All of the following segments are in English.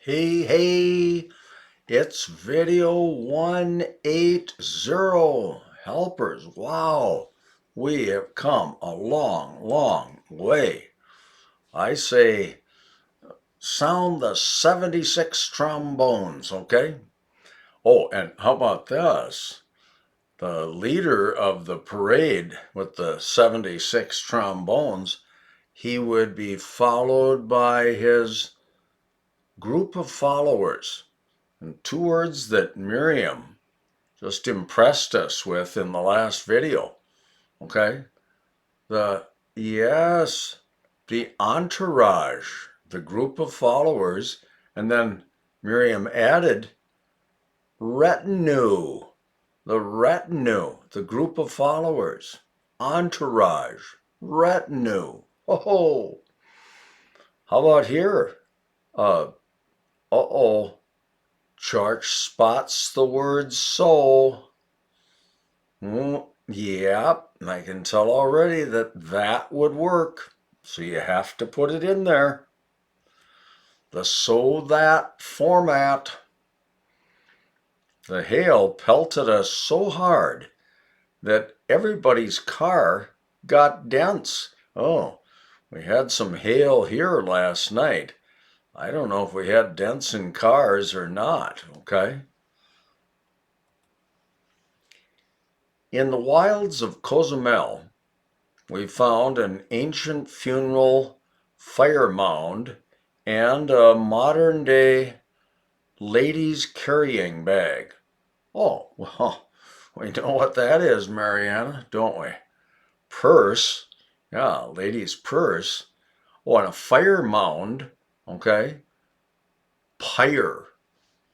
Hey, it's video 180. Helpers, wow, we have come a long way. I say, sound the 76 trombones, okay? Oh, and how about this? The leader of the parade with the 76 trombones, he would be followed by his group of followers. And two words that Miriam just impressed us with in the last video. Okay? Yes, the entourage, the group of followers, and then Miriam added retinue, the group of followers, entourage, retinue. Oh, how about here? Uh-oh, Church spots the word soul. Yep, I can tell already that would work. So you have to put it in there. The so that format. The hail pelted us so hard that everybody's car got dents. Oh, we had some hail here last night. I don't know if we had dents in cars or not, okay? In the wilds of Cozumel, we found an ancient funeral fire mound and a modern day ladies' carrying bag. Oh, well, we know what that is, Mariana, don't we? Purse. Yeah, ladies' purse. Oh, and a fire mound. Okay. Pyre.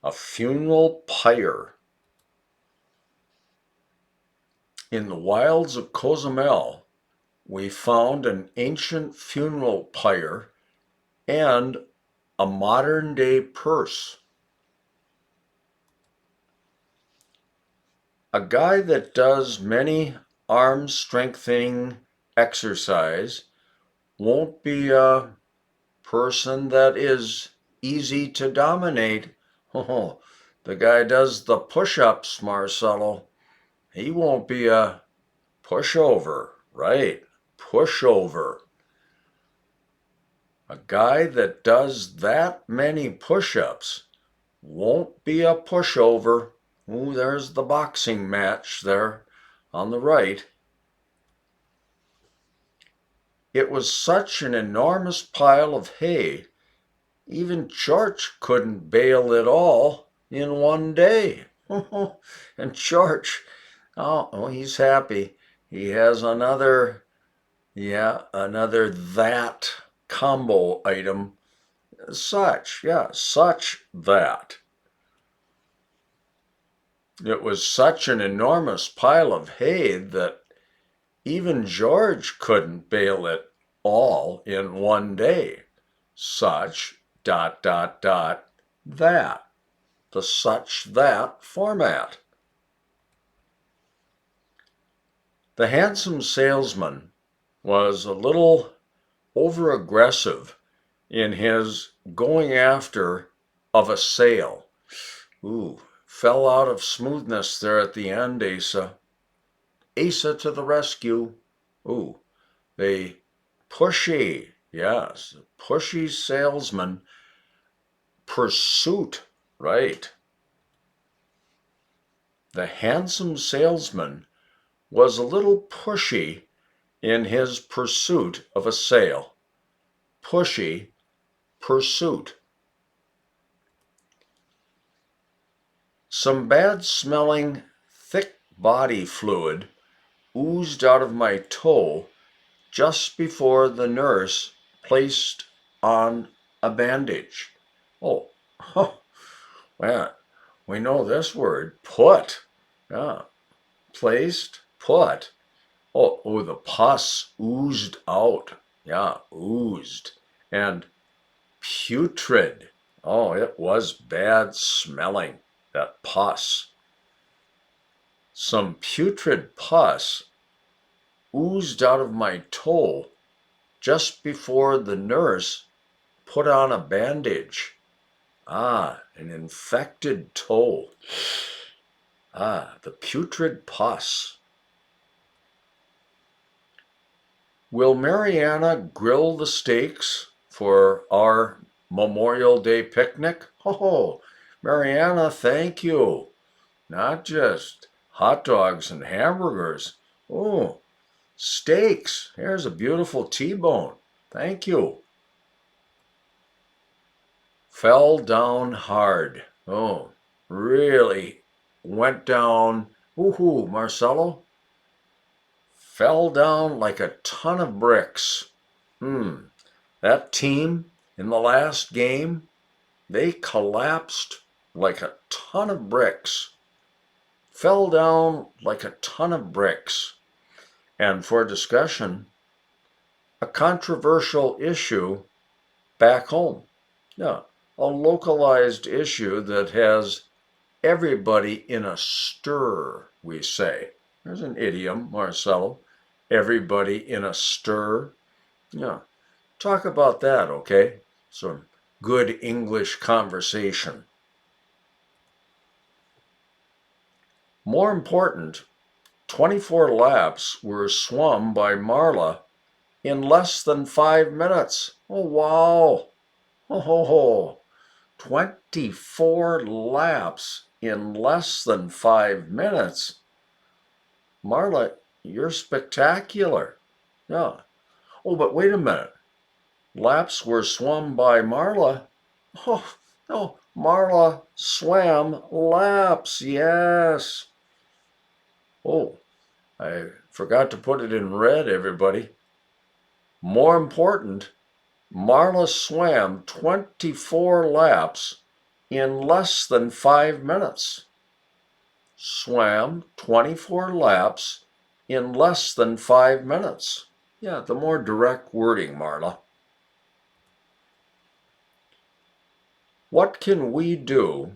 A funeral pyre. In the wilds of Cozumel, we found an ancient funeral pyre and a modern day purse. A guy that does many arm strengthening exercise won't be a person that is easy to dominate. Oh, the guy does the push-ups, Marcelo. He won't be a pushover, right? Pushover. A guy that does that many push-ups won't be a pushover. Ooh, there's the boxing match there on the right. It was such an enormous pile of hay, even George couldn't bale it all in one day. And George, oh, he's happy. He has another that combo item. Such that. It was such an enormous pile of hay that even George couldn't bale it all in one day. Such that. The such that format. The handsome salesman was a little over aggressive in his going after of a sale. Ooh, fell out of smoothness there at the end, Asa. Asa to the rescue. Ooh, the pushy, yes, pushy salesman pursuit, right. The handsome salesman was a little pushy in his pursuit of a sale. Pushy pursuit. Some bad smelling, thick body fluid oozed out of my toe just before the nurse placed on a bandage. Oh, well, we know this word, put. Yeah, placed, put. Oh, the pus oozed out. Yeah, oozed. And putrid. Oh, it was bad smelling, that pus. Some putrid pus oozed out of my toe just before the nurse put on a bandage. Ah, an infected toe. Ah, the putrid pus. Will Mariana grill the steaks for our Memorial Day picnic? Oh, Mariana, thank you. Not just hot dogs and hamburgers. Oh, steaks. Here's a beautiful T-bone. Thank you. Fell down hard. Oh, really went down. Woohoo, Marcelo. Fell down like a ton of bricks. That team in the last game, they collapsed like a ton of bricks. Fell down like a ton of bricks. And for discussion, a controversial issue back home. Yeah, a localized issue that has everybody in a stir, we say. There's an idiom, Marcelo. Everybody in a stir. Yeah, talk about that, okay? Some good English conversation. More important, 24 laps were swum by Marla in less than 5 minutes. Oh, wow. Ho, ho, ho. 24 laps in less than 5 minutes. Marla, you're spectacular. Yeah. Oh, but wait a minute. Laps were swum by Marla. Oh, no. Marla swam laps. Yes. Oh, I forgot to put it in red, everybody. More important, Marla swam 24 laps in less than 5 minutes. Swam 24 laps in less than 5 minutes. Yeah, the more direct wording, Marla. What can we do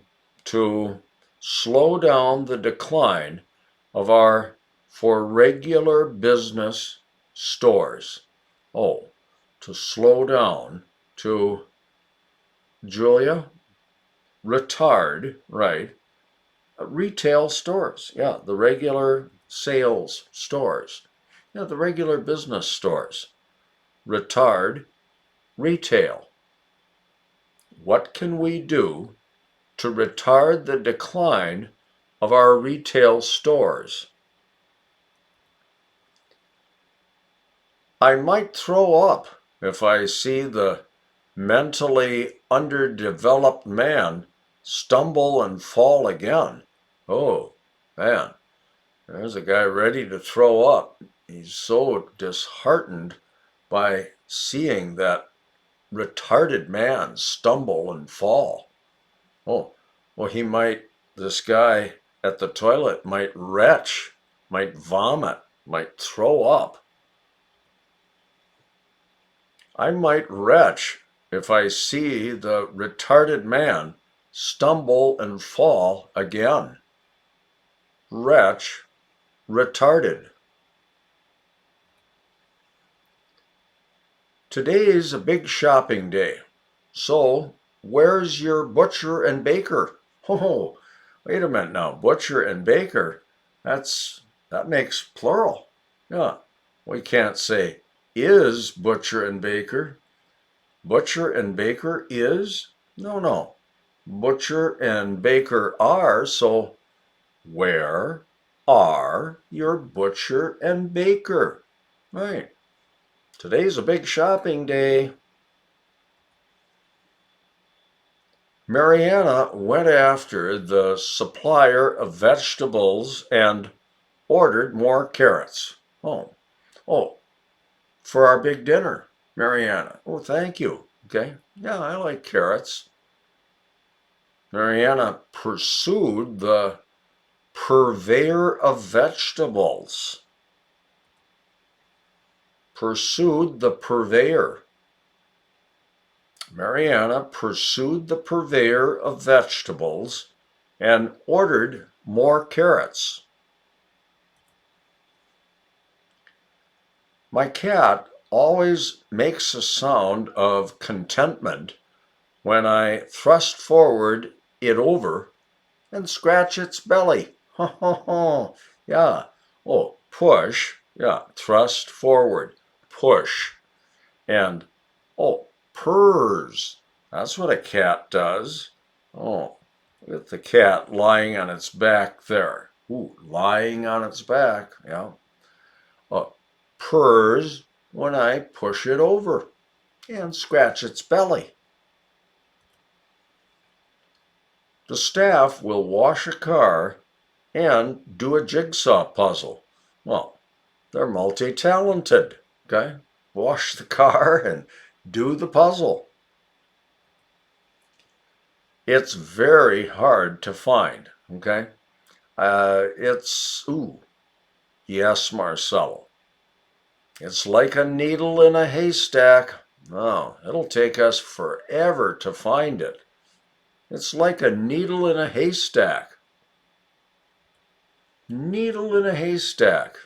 to slow down the decline of our for regular business stores? Oh, to slow down, to, Julia, retard, right? Retail stores. Yeah, the regular sales stores. Yeah, the regular business stores. Retard, retail. What can we do to retard the decline of our retail stores? I might throw up if I see the mentally underdeveloped man stumble and fall again. Oh, man, there's a guy ready to throw up. He's so disheartened by seeing that retarded man stumble and fall. Oh, well, this guy at the toilet might retch, might vomit, might throw up. I might retch if I see the retarded man stumble and fall again. Retch, retarded. Today's a big shopping day. So, where's your butcher and baker? Oh, wait a minute now. Butcher and baker, that makes plural. Yeah. We can't say is butcher and baker. Butcher and baker is? No. Butcher and baker are, so where are your butcher and baker? Right. Today's a big shopping day. Mariana went after the supplier of vegetables and ordered more carrots. Oh, for our big dinner, Mariana. Oh, thank you. Okay. Yeah, I like carrots. Mariana pursued the purveyor of vegetables. Pursued the purveyor. Mariana pursued the purveyor of vegetables and ordered more carrots. My cat always makes a sound of contentment when I thrust forward it over and scratch its belly. Ha ha ha. Yeah. Oh, push. Yeah. Thrust forward. Push. And oh, purrs. That's what a cat does. Oh, look at the cat lying on its back there. Ooh, lying on its back. Yeah. Purrs when I push it over and scratch its belly. The staff will wash a car and do a jigsaw puzzle. Well, they're multi-talented, okay? Wash the car and do the puzzle. It's very hard to find, okay? Yes, Marcelo. It's like a needle in a haystack. Oh, it'll take us forever to find it. It's like a needle in a haystack. Needle in a haystack.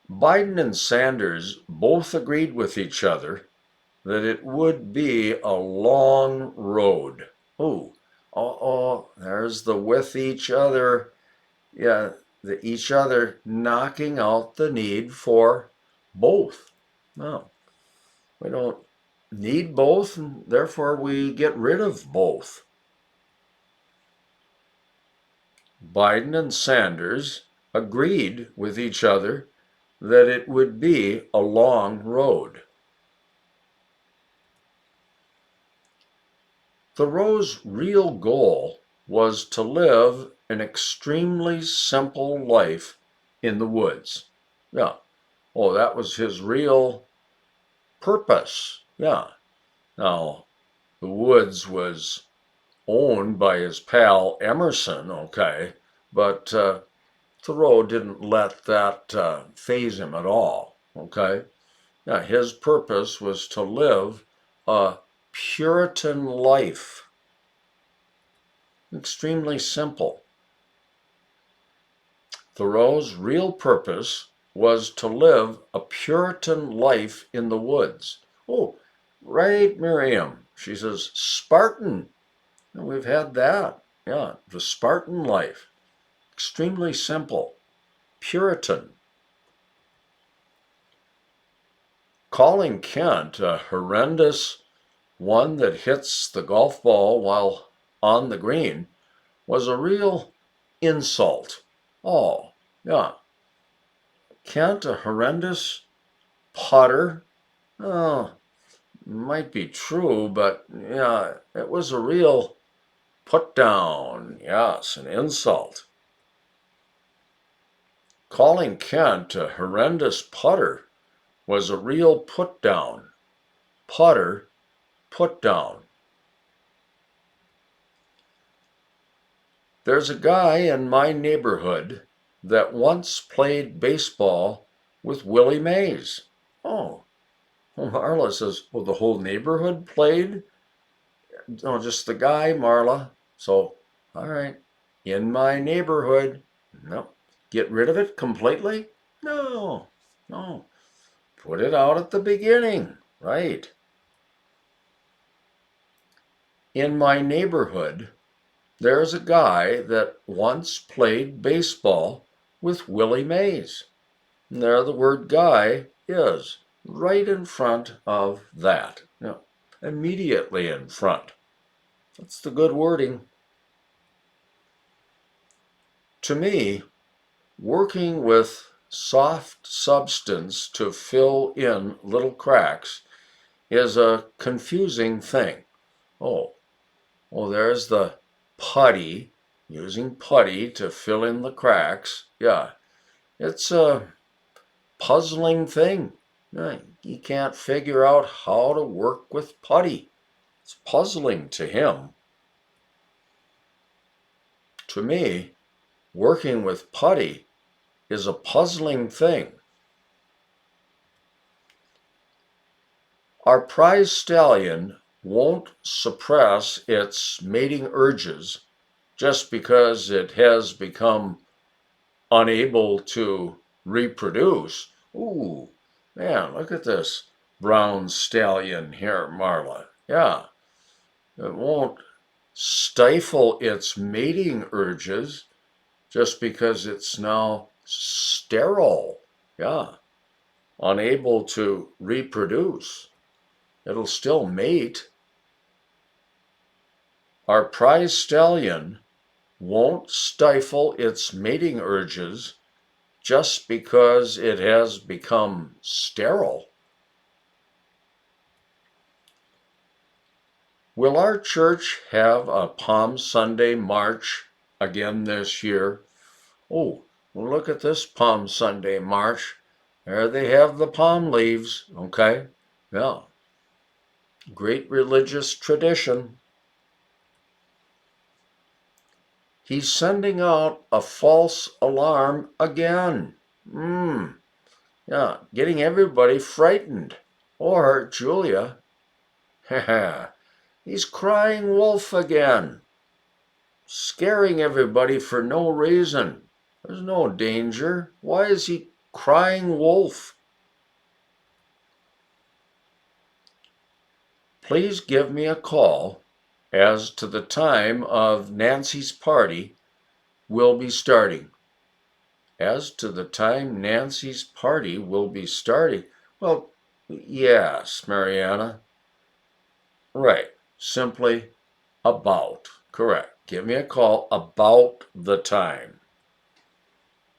Biden and Sanders both agreed with each other that it would be a long road. There's the with each other. Yeah, each other knocking out the need for both. No, we don't need both, and therefore we get rid of both. Biden and Sanders agreed with each other that it would be a long road. Thoreau's real goal was to live an extremely simple life in the woods. Yeah. Oh, that was his real purpose. Yeah. Now, the woods was owned by his pal Emerson, okay, but Thoreau didn't let that faze him at all, okay? Yeah, his purpose was to live a Puritan life. Extremely simple. Thoreau's real purpose was to live a Puritan life in the woods. Oh, right, Miriam. She says, Spartan. And we've had that. Yeah, the Spartan life. Extremely simple. Puritan. Calling Kent a horrendous one that hits the golf ball while on the green was a real insult. Oh, yeah. Kent a horrendous putter? Oh, might be true, but yeah, it was a real put down. Yes, an insult. Calling Kent a horrendous putter was a real put down. Putter, put down. There's a guy in my neighborhood that once played baseball with Willie Mays. Oh, well, Marla says, well, the whole neighborhood played? No, just the guy, Marla. So, all right, in my neighborhood. No, get rid of it completely? No, no. Put it out at the beginning, right? In my neighborhood, there's a guy that once played baseball with Willie Mays. And there the word guy is right in front of that. No, immediately in front. That's the good wording. To me, working with soft substance to fill in little cracks is a confusing thing. Oh, there's the putty, using putty to fill in the cracks. Yeah, it's a puzzling thing. You can't figure out how to work with putty. It's puzzling to him. To me, working with putty is a puzzling thing. Our prize stallion won't suppress its mating urges just because it has become unable to reproduce. Ooh, man, look at this. brown stallion here, Marla. Yeah, it won't stifle its mating urges just because it's now sterile. Yeah, unable to reproduce. It'll still mate. Our prize stallion won't stifle its mating urges just because it has become sterile. Will our church have a Palm Sunday march again this year? Oh, well, look at this Palm Sunday march. There they have the palm leaves, okay? Yeah, great religious tradition. He's sending out a false alarm again. Yeah, getting everybody frightened. Or, Julia, he's crying wolf again, scaring everybody for no reason. There's no danger. Why is he crying wolf? Please give me a call as to the time of Nancy's party will be starting. As to the time Nancy's party will be starting. Well, yes, Mariana. Right. Simply about. Correct. Give me a call about the time.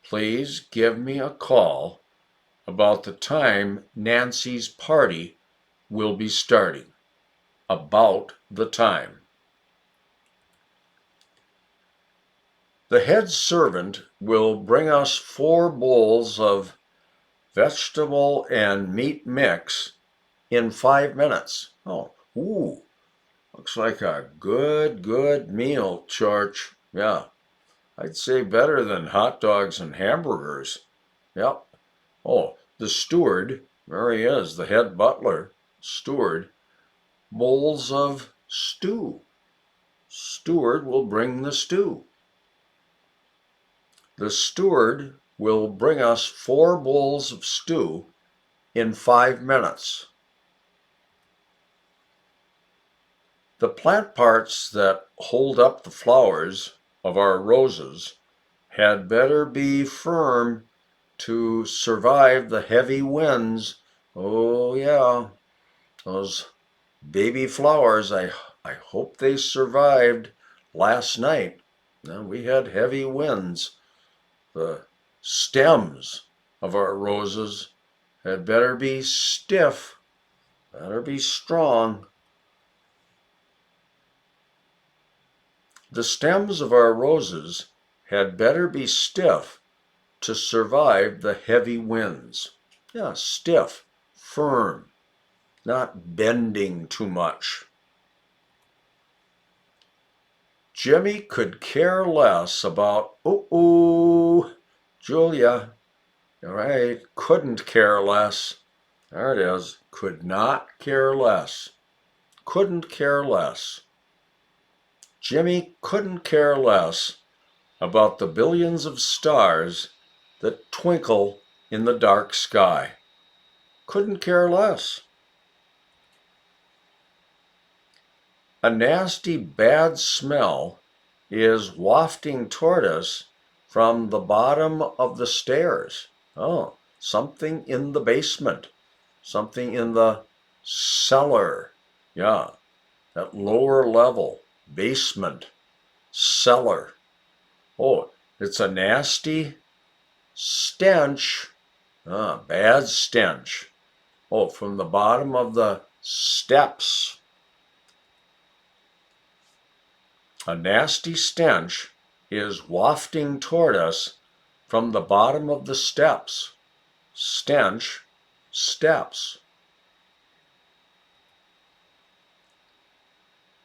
Please give me a call about the time Nancy's party will be starting. About the time. The head servant will bring us 4 bowls of vegetable and meat mix in 5 minutes. Oh, ooh, looks like a good meal, Church. Yeah, I'd say better than hot dogs and hamburgers. Yep. Oh, the steward, there he is, the head butler, steward, bowls of stew. Steward will bring the stew. The steward will bring us 4 bowls of stew in 5 minutes. The plant parts that hold up the flowers of our roses had better be firm to survive the heavy winds. Oh, yeah, those baby flowers, I hope they survived last night. Now, we had heavy winds. The stems of our roses had better be stiff, better be strong. The stems of our roses had better be stiff to survive the heavy winds. Yeah, stiff, firm, not bending too much. Jimmy could care less about, Julia, all right, couldn't care less. There it is, could not care less. Couldn't care less. Jimmy couldn't care less about the billions of stars that twinkle in the dark sky. Couldn't care less. A nasty bad smell is wafting toward us from the bottom of the stairs. Oh, something in the basement, something in the cellar. Yeah, that lower level, basement, cellar. Oh, it's a nasty stench, bad stench. Oh, from the bottom of the steps. A nasty stench is wafting toward us from the bottom of the steps. Stench, steps.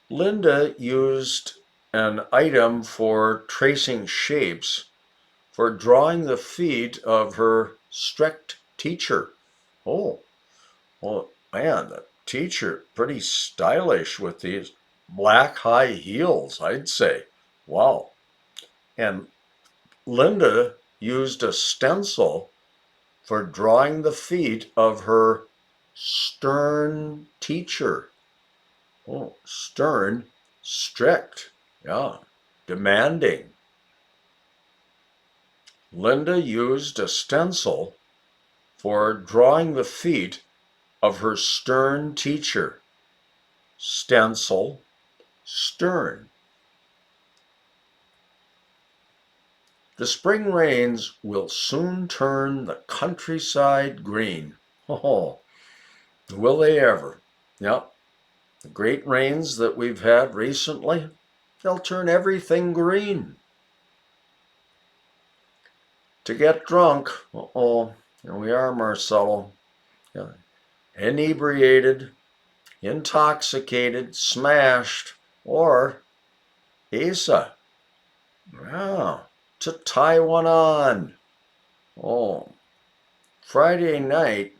Linda used an item for tracing shapes for drawing the feet of her strict teacher. Oh, well, man, the teacher, pretty stylish with these black high heels, I'd say. Wow. And Linda used a stencil for drawing the feet of her stern teacher. Oh, stern, strict. Yeah, demanding. Linda used a stencil for drawing the feet of her stern teacher. Stencil, stern. The spring rains will soon turn the countryside green. Oh, will they ever? Yep, the great rains that we've had recently, they'll turn everything green. To get drunk, here we are, Marcelo. Yeah. Inebriated, intoxicated, smashed, or Asa. Yeah, to tie one on. Oh, Friday night,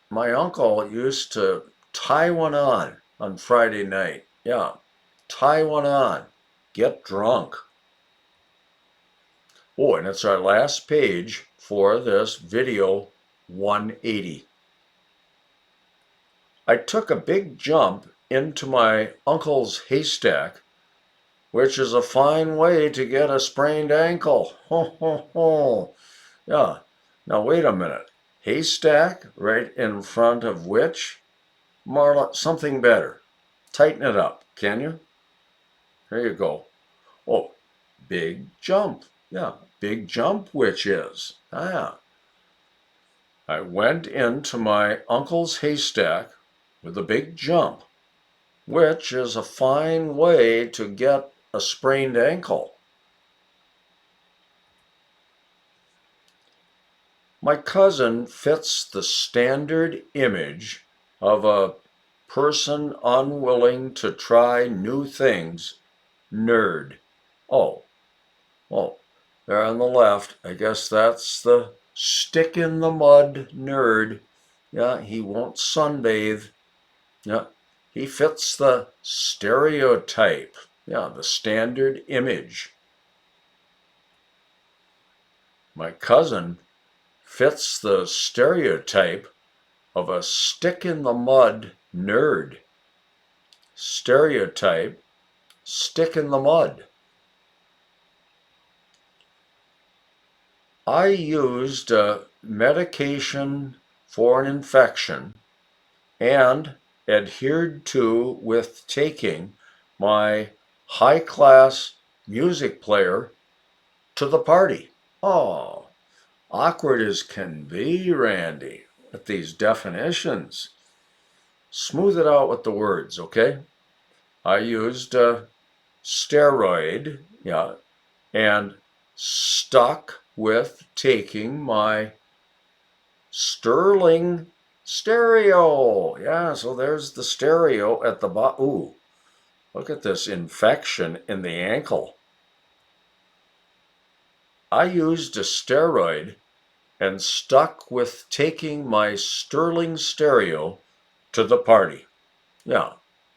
my uncle used to tie one on Friday night. Yeah, tie one on. Get drunk. Oh, and it's our last page for this video 180. I took a big jump into my uncle's haystack, which is a fine way to get a sprained ankle. Ho, ho, ho. Yeah. Now, wait a minute. Haystack right in front of which? Marla, something better. Tighten it up, can you? There you go. Oh, big jump. Yeah, big jump, which is. Ah. I went into my uncle's haystack with a big jump, which is a fine way to get a sprained ankle. My cousin fits the standard image of a person unwilling to try new things, nerd. Oh, oh, there on the left, I guess that's the stick in the mud nerd. Yeah, he won't sunbathe. Yeah, he fits the stereotype. Yeah, the standard image. My cousin fits the stereotype of a stick in the mud nerd. Stereotype, stick in the mud. I used a medication for an infection and adhered to with taking my high class music player to the party. Oh, awkward as can be, Randy, with these definitions. Smooth it out with the words, okay? I used a steroid, yeah, and stuck with taking my Sterling stereo. Yeah, so there's the stereo at the bottom. Ooh, look at this infection in the ankle. I used a steroid and stuck with taking my Sterling stereo to the party. Yeah,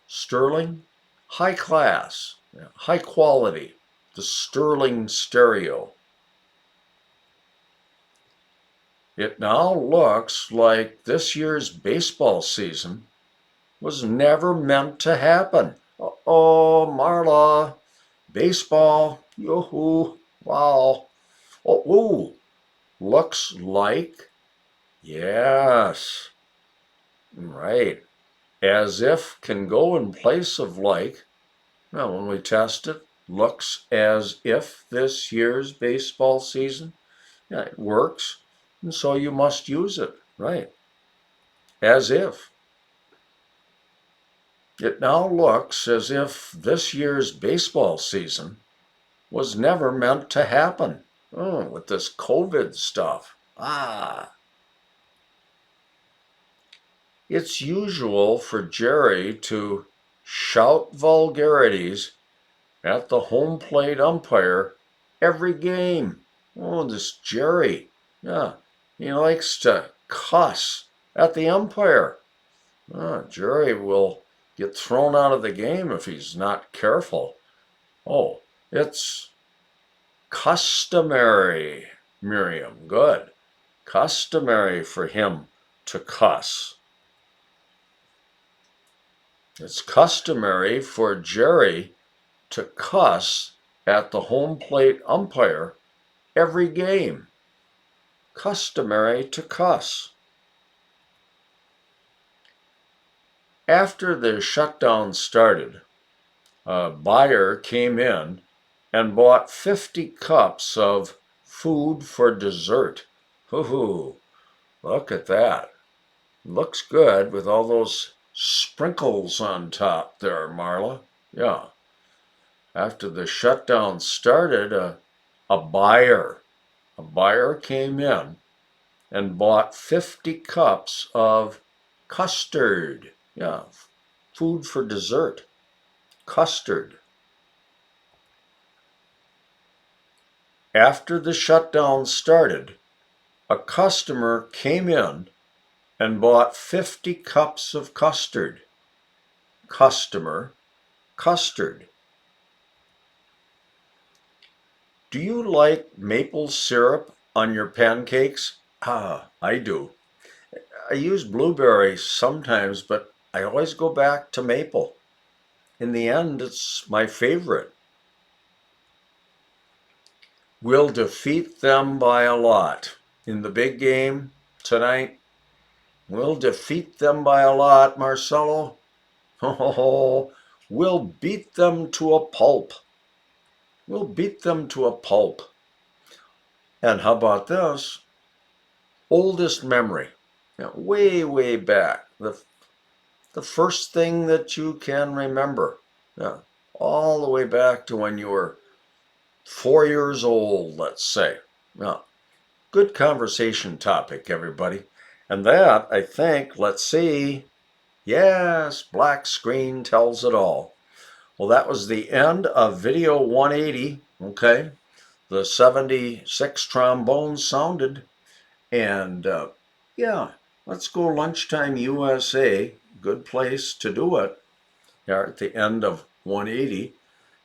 Sterling, high class, yeah, high quality, the Sterling stereo. It now looks like this year's baseball season was never meant to happen. Oh, Marla, baseball, yoo-hoo, wow. Oh, ooh, looks like, yes, right, as if can go in place of like. Well, when we test it, looks as if this year's baseball season, yeah, it works, and so you must use it, right? As if. It now looks as if this year's baseball season was never meant to happen. Oh, with this COVID stuff. It's usual for Jerry to shout vulgarities at the home plate umpire every game. Oh, this Jerry. Yeah, he likes to cuss at the umpire. Jerry will get thrown out of the game if he's not careful. Oh, it's customary, Miriam. Good. Customary for him to cuss. It's customary for Jerry to cuss at the home plate umpire every game. Customary to cuss. After the shutdown started, a buyer came in and bought 50 cups of food for dessert. Ooh, look at that. Looks good with all those sprinkles on top there, Marla. Yeah. After the shutdown started, a buyer came in and bought 50 cups of custard. Yeah, food for dessert. Custard. After the shutdown started, a customer came in and bought 50 cups of custard. Customer, custard. Do you like maple syrup on your pancakes? Ah, I do. I use blueberries sometimes, but I always go back to maple. In the end, it's my favorite. We'll defeat them by a lot. In the big game tonight, we'll defeat them by a lot, Marcelo. Oh, we'll beat them to a pulp. We'll beat them to a pulp. And how about this? Oldest memory. Way, way back. The first thing that you can remember. Yeah, all the way back to when you were 4 years old, let's say. Yeah, good conversation topic, everybody. And that, I think, let's see. Yes, black screen tells it all. Well, that was the end of video 180. Okay. The 76 trombones sounded. And yeah, let's go Lunchtime USA. Good place to do it. Here at the end of 180.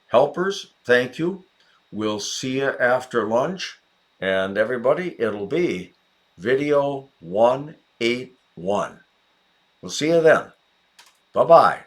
Helpers, thank you. We'll see you after lunch. And everybody, it'll be video 181. We'll see you then. Bye-bye.